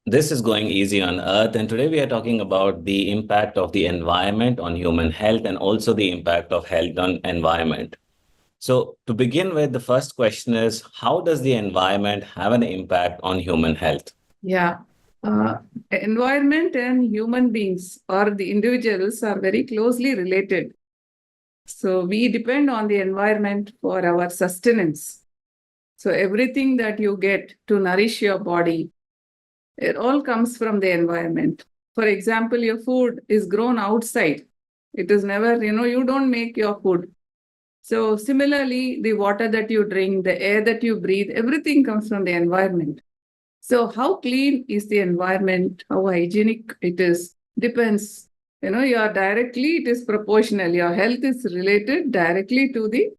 This is Going Easy on Earth, and today we are talking about the impact of the environment on human health and also the impact of health on environment. So, to begin with, the first question is, how does the environment have an impact on human health? Yeah. Uh, Environment and human beings or the individuals are very closely related. So we depend on the environment for our sustenance. So everything that you get to nourish your body, it all comes from the environment. For example, your food is grown outside. It is never, you don't make your food. So similarly, the water that you drink, the air that you breathe, everything comes from the environment. So how clean is the environment, how hygienic it is, depends. It is proportional. Your health is related directly to the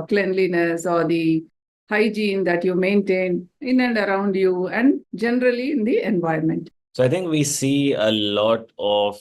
cleanliness or the hygiene that you maintain in and around you and generally in the environment. So, I think we see a lot of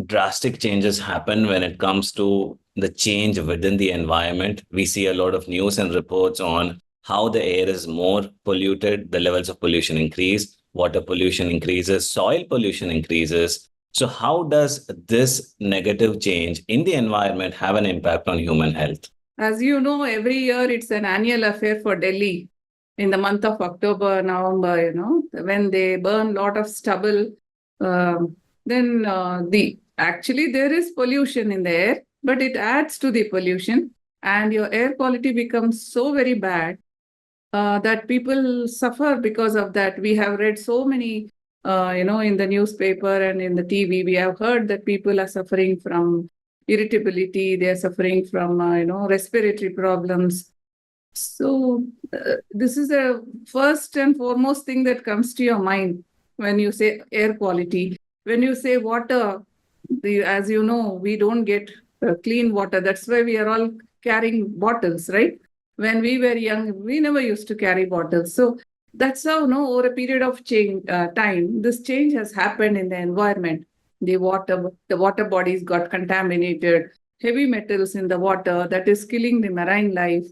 drastic changes happen when it comes to the change within the environment. We see a lot of news and reports on how the air is more polluted, the levels of pollution increase, water pollution increases, soil pollution increases. So, how does this negative change in the environment have an impact on human health? As you know, every year it's an annual affair for Delhi in the month of October, November, when they burn a lot of stubble. Then actually there is pollution in the air, but it adds to the pollution and your air quality becomes so very bad that people suffer because of that. We have read so many, in the newspaper and in the TV, we have heard that people are suffering from irritability, they are suffering from, respiratory problems. So this is the first and foremost thing that comes to your mind when you say air quality. When you say water, as you know, we don't get clean water. That's why we are all carrying bottles, right? When we were young, we never used to carry bottles. So that's how, over a period of time, this change has happened in the environment. The water bodies got contaminated, heavy metals in the water that is killing the marine life,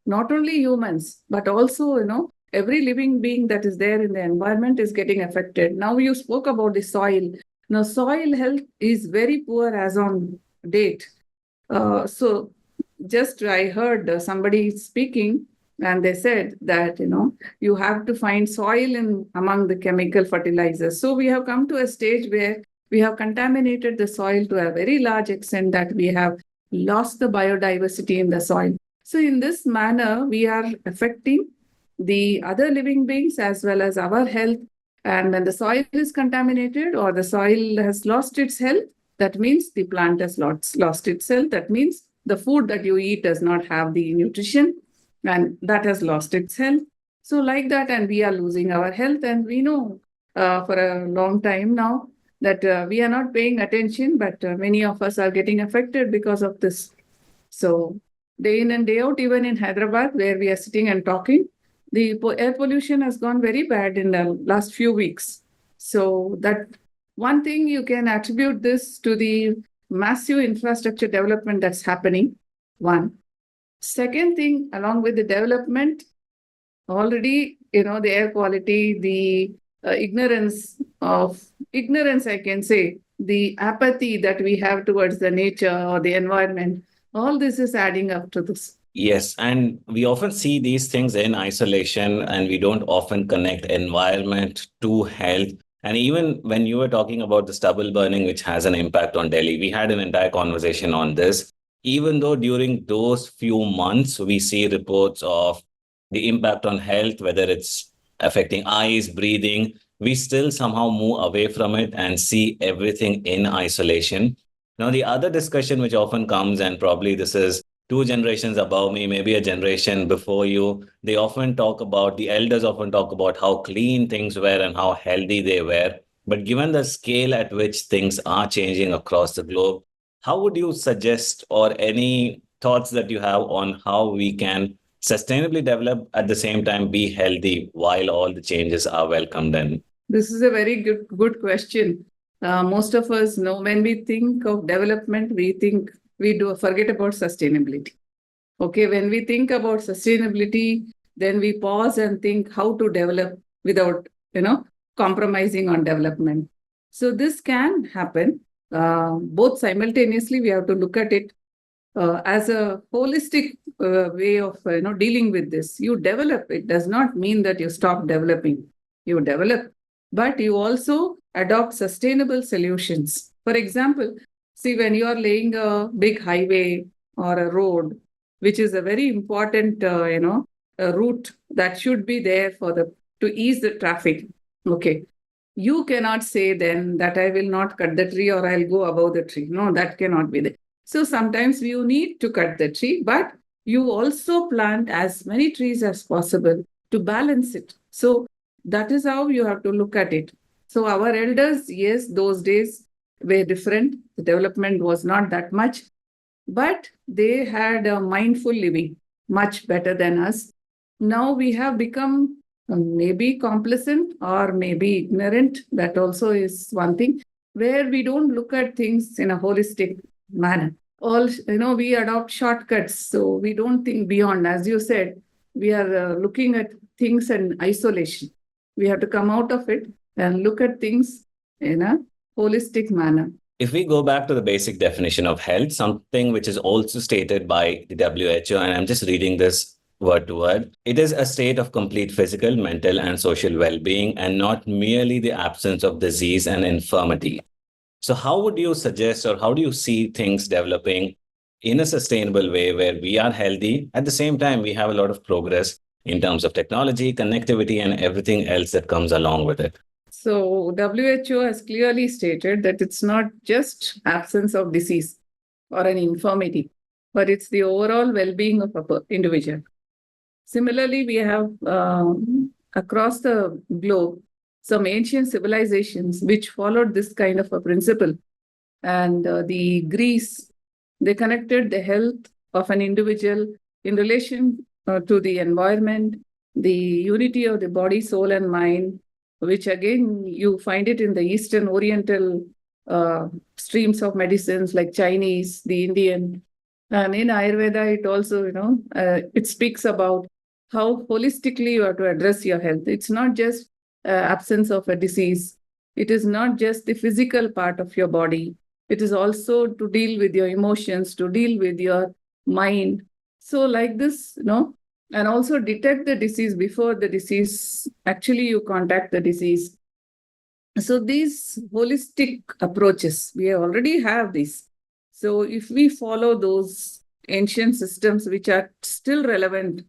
not only humans, but also, every living being that is there in the environment is getting affected. Now you spoke about the soil. Now soil health is very poor as on date. So just I heard somebody speaking and they said that, you have to find soil in among the chemical fertilizers. So we have come to a stage where we have contaminated the soil to a very large extent that we have lost the biodiversity in the soil. So in this manner, we are affecting the other living beings as well as our health. And when the soil is contaminated or the soil has lost its health, that means the plant has lost its health. That means the food that you eat does not have the nutrition and that has lost its health. So like that, and we are losing our health. And we know for a long time now that we are not paying attention, but many of us are getting affected because of this. So day in and day out, even in Hyderabad, where we are sitting and talking, the air pollution has gone very bad in the last few weeks. So that one thing you can attribute this to the massive infrastructure development that's happening. One. Second thing, along with the development, already, the air quality, the ignorance, I can say, the apathy that we have towards the nature or the environment, all this is adding up to this. Yes, and we often see these things in isolation, and we don't often connect environment to health. And even when you were talking about the stubble burning, which has an impact on Delhi, we had an entire conversation on this. Even though during those few months, we see reports of the impact on health, whether it's affecting eyes, breathing, we still somehow move away from it and see everything in isolation. Now, the other discussion which often comes, and probably this is two generations above me, maybe a generation before you, the elders often talk about how clean things were and how healthy they were. But given the scale at which things are changing across the globe, how would you suggest, or any thoughts that you have on how we can sustainably develop at the same time be healthy while all the changes are welcomed in? This is a very good question. Most of us know when we think of development, we do forget about sustainability. Okay, when we think about sustainability, then we pause and think how to develop without, compromising on development. So this can happen both simultaneously. We have to look at it as a holistic way of dealing with this. You develop. It does not mean that you stop developing. You develop, but you also adopt sustainable solutions. For example, see, when you are laying a big highway or a road, which is a very important a route that should be there for to ease the traffic. Okay, you cannot say then that I will not cut the tree or I'll go above the tree. No, that cannot be there. So sometimes you need to cut the tree, but you also plant as many trees as possible to balance it. So that is how you have to look at it. So our elders, yes, those days were different. The development was not that much, but they had a mindful living, much better than us. Now we have become maybe complacent or maybe ignorant. That also is one thing, where we don't look at things in a holistic manner. We adopt shortcuts, so we don't think beyond. As you said, we are looking at things in isolation. We have to come out of it and look at things in a holistic manner. If we go back to the basic definition of health, something which is also stated by the WHO, and I'm just reading this word to word, it is a state of complete physical, mental, and social well-being, and not merely the absence of disease and infirmity. So how would you suggest, or how do you see things developing in a sustainable way where we are healthy? At the same time, we have a lot of progress in terms of technology, connectivity, and everything else that comes along with it. So WHO has clearly stated that it's not just absence of disease or an infirmity, but it's the overall well-being of an individual. Similarly, we have across the globe some ancient civilizations which followed this kind of a principle. And the Greece, they connected the health of an individual in relation to the environment, the unity of the body, soul, and mind, which again you find it in the Eastern Oriental streams of medicines like Chinese, the Indian. And in Ayurveda, it also, it speaks about how holistically you have to address your health. It's not just absence of a disease. It is not just the physical part of your body. It is also to deal with your emotions, to deal with your mind. So like this, and also detect the disease before the disease, actually you contact the disease. So these holistic approaches, we already have this. So if we follow those ancient systems which are still relevant,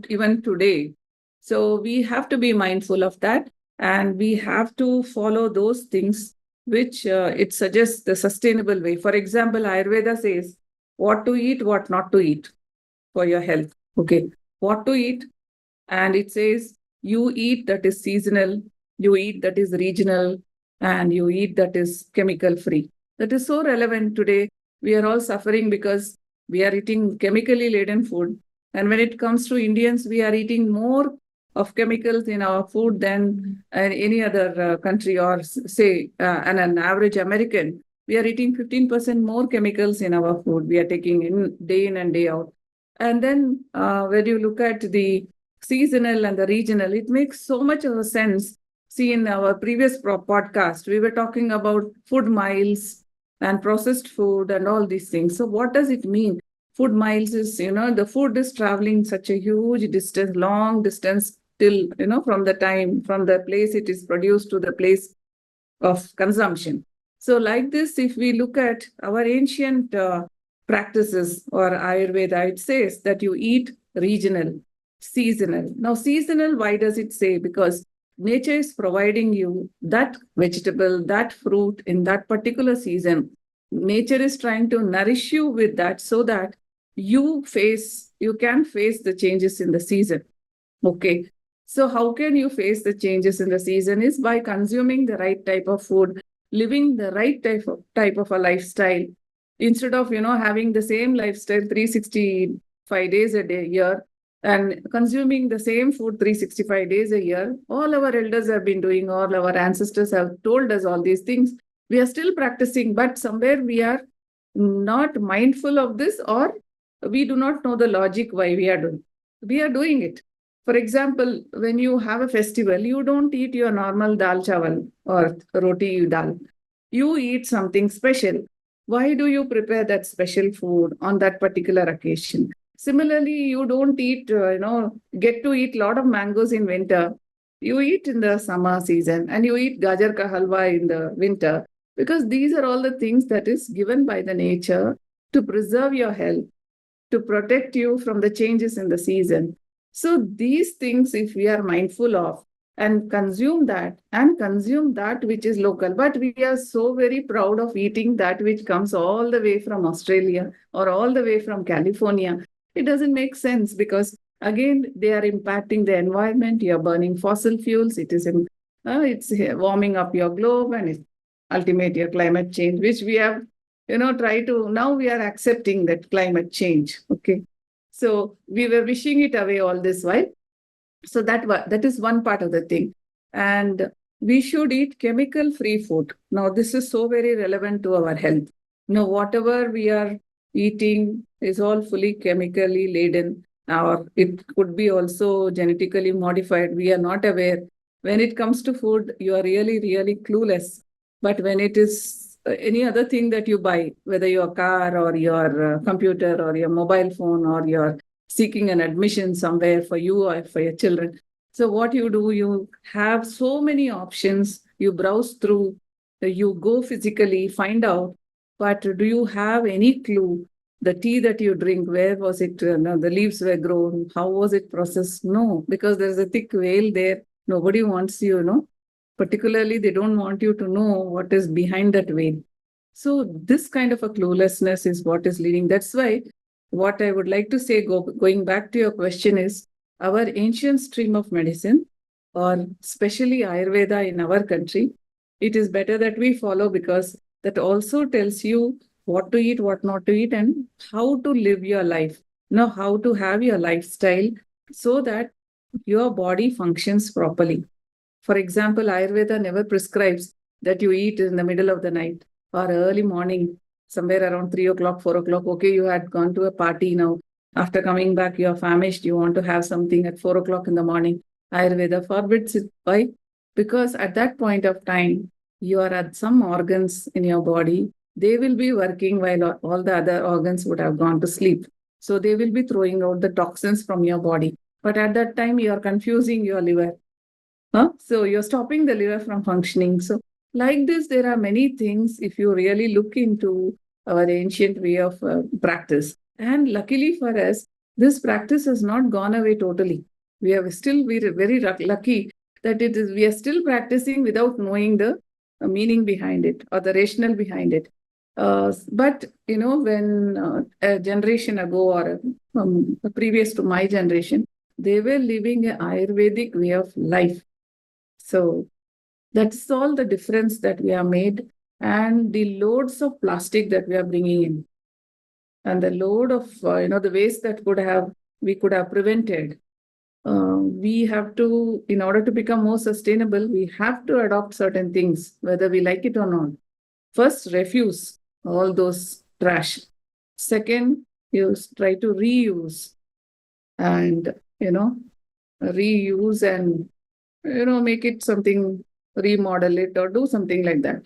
even today, so we have to be mindful of that, and we have to follow those things which it suggests the sustainable way. For example, Ayurveda says what to eat, what not to eat for your health. Okay, what to eat, and it says you eat that is seasonal, you eat that is regional, and you eat that is chemical free. That is so relevant today. We are all suffering because we are eating chemically laden food. And when it comes to Indians, we are eating more of chemicals in our food than any other country, or say an average American. We are eating 15% more chemicals in our food. We are taking in and day out. And then when you look at the seasonal and the regional, it makes so much of a sense. See, in our previous podcast, we were talking about food miles and processed food and all these things. So what does it mean? Food miles is, the food is traveling such a huge distance, long distance till, from the place it is produced to the place of consumption. So like this, if we look at our ancient practices or Ayurveda, it says that you eat regional, seasonal. Now, seasonal, why does it say? Because nature is providing you that vegetable, that fruit in that particular season. Nature is trying to nourish you with that so that you can face the changes in the season. Okay. So how can you face the changes in the season is by consuming the right type of food, living the right type of a lifestyle. Instead of, having the same lifestyle 365 days a year and consuming the same food 365 days a year, all our elders have been doing, all our ancestors have told us all these things. We are still practicing, but somewhere we are not mindful of this, or we do not know the logic why we are doing it. For example, when you have a festival, you don't eat your normal dal chawal or roti dal. You eat something special. Why do you prepare that special food on that particular occasion? Similarly, you don't eat, get to eat a lot of mangoes in winter. You eat in the summer season and you eat gajar ka halwa in the winter because these are all the things that is given by the nature to preserve your health, to protect you from the changes in the season. So these things, if we are mindful of and consume that which is local, but we are so very proud of eating that which comes all the way from Australia or all the way from California. It doesn't make sense because again they are impacting the environment. You are burning fossil fuels. It's warming up your globe and it's ultimate your climate change, which we have try to now we are accepting that climate change. Okay. So we were wishing it away all this while. So that is one part of the thing. And we should eat chemical free food. Now, this is so very relevant to our health. Whatever we are eating is all fully chemically laden, or it could be also genetically modified. We are not aware. When it comes to food, you are really, really clueless. But when it is any other thing that you buy, whether your car or your computer or your mobile phone or you're seeking an admission somewhere for you or for your children. So what you do, you have so many options, you browse through, you go physically, find out, but do you have any clue? The tea that you drink, where was it? The leaves were grown. How was it processed? No, because there's a thick veil there. Nobody wants particularly they don't want you to know what is behind that veil. So this kind of a cluelessness is what is leading. That's why what I would like to say, going back to your question, is our ancient stream of medicine, or especially Ayurveda in our country, it is better that we follow because that also tells you what to eat, what not to eat, and how to live your life. How to have your lifestyle so that your body functions properly. For example, Ayurveda never prescribes that you eat in the middle of the night or early morning, somewhere around 3 o'clock, 4 o'clock. Okay, you had gone to a party now. After coming back, you're famished. You want to have something at 4 o'clock in the morning. Ayurveda forbids it. Why? Because at that point of time, you are at some organs in your body. They will be working while all the other organs would have gone to sleep. So they will be throwing out the toxins from your body. But at that time, you are confusing your liver. So you're stopping the liver from functioning. So like this, there are many things if you really look into our ancient way of practice. And luckily for us, this practice has not gone away totally. We're very lucky that we are still practicing without knowing the meaning behind it or the rationale behind it. But, when a generation ago or previous to my generation, they were living an Ayurvedic way of life. So that's all the difference that we have made, and the loads of plastic that we are bringing in, and the load of the waste that we could have prevented. We have to, in order to become more sustainable, we have to adopt certain things, whether we like it or not. First, refuse all those trash. Second, you try to reuse and reuse and make it something, remodel it or do something like that.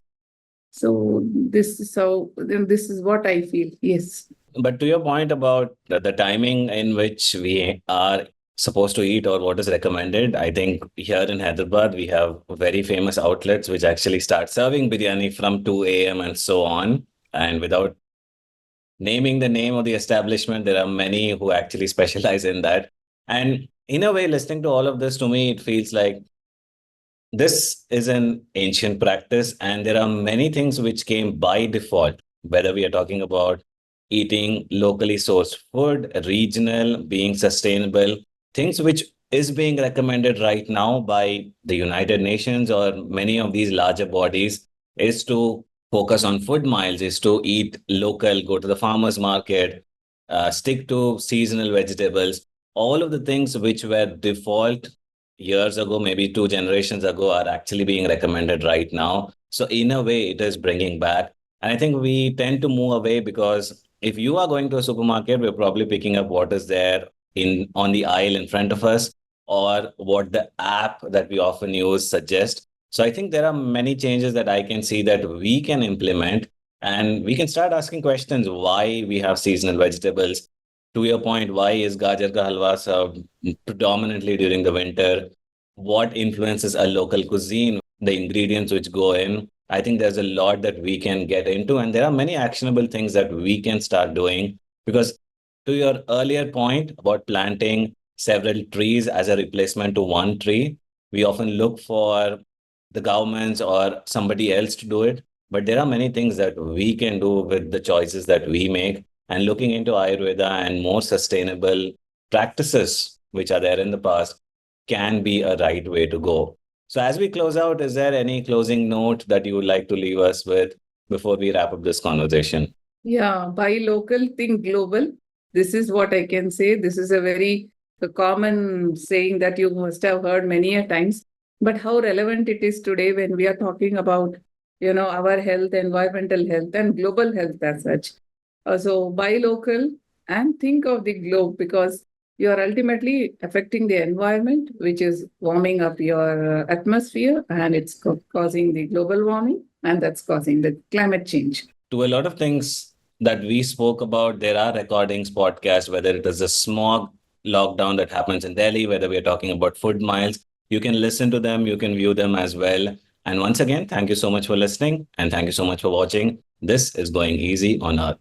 So this is what I feel. Yes. But to your point about the timing in which we are supposed to eat or what is recommended, I think here in Hyderabad, we have very famous outlets which actually start serving biryani from 2 a.m. and so on. And without naming the name of the establishment, there are many who actually specialize in that. And in a way, listening to all of this, to me, it feels like this is an ancient practice, and there are many things which came by default, whether we are talking about eating locally sourced food, regional, being sustainable, things which is being recommended right now by the United Nations or many of these larger bodies is to focus on food miles, is to eat local, go to the farmer's market, stick to seasonal vegetables. All of the things which were default years ago, maybe 2 generations ago, are actually being recommended right now. So in a way, it is bringing back. And I think we tend to move away because if you are going to a supermarket, we're probably picking up what is there on the aisle in front of us. or what the app that we often use suggests. So I think there are many changes that I can see that we can implement, and we can start asking questions why we have seasonal vegetables. To your point, why is gajar ka halwa served predominantly during the winter? What influences a local cuisine, the ingredients which go in? I think there's a lot that we can get into, and there are many actionable things that we can start doing. Because to your earlier point about planting several trees as a replacement to one tree, we often look for the governments or somebody else to do it. But there are many things that we can do with the choices that we make, and looking into Ayurveda and more sustainable practices which are there in the past can be a right way to go. So, as we close out, is there any closing note that you would like to leave us with before we wrap up this conversation? Yeah, buy local, think global. This is what I can say. This is a very common saying that you must have heard many a times. But how relevant it is today when we are talking about, our health, environmental health, and global health as such. So buy local and think of the globe, because you are ultimately affecting the environment, which is warming up your atmosphere, and it's causing the global warming, and that's causing the climate change. To a lot of things that we spoke about, there are recordings, podcasts, whether it is a smog lockdown that happens in Delhi, whether we are talking about food miles, you can listen to them, you can view them as well. And once again, thank you so much for listening, and thank you so much for watching. This is Going Easy on Earth.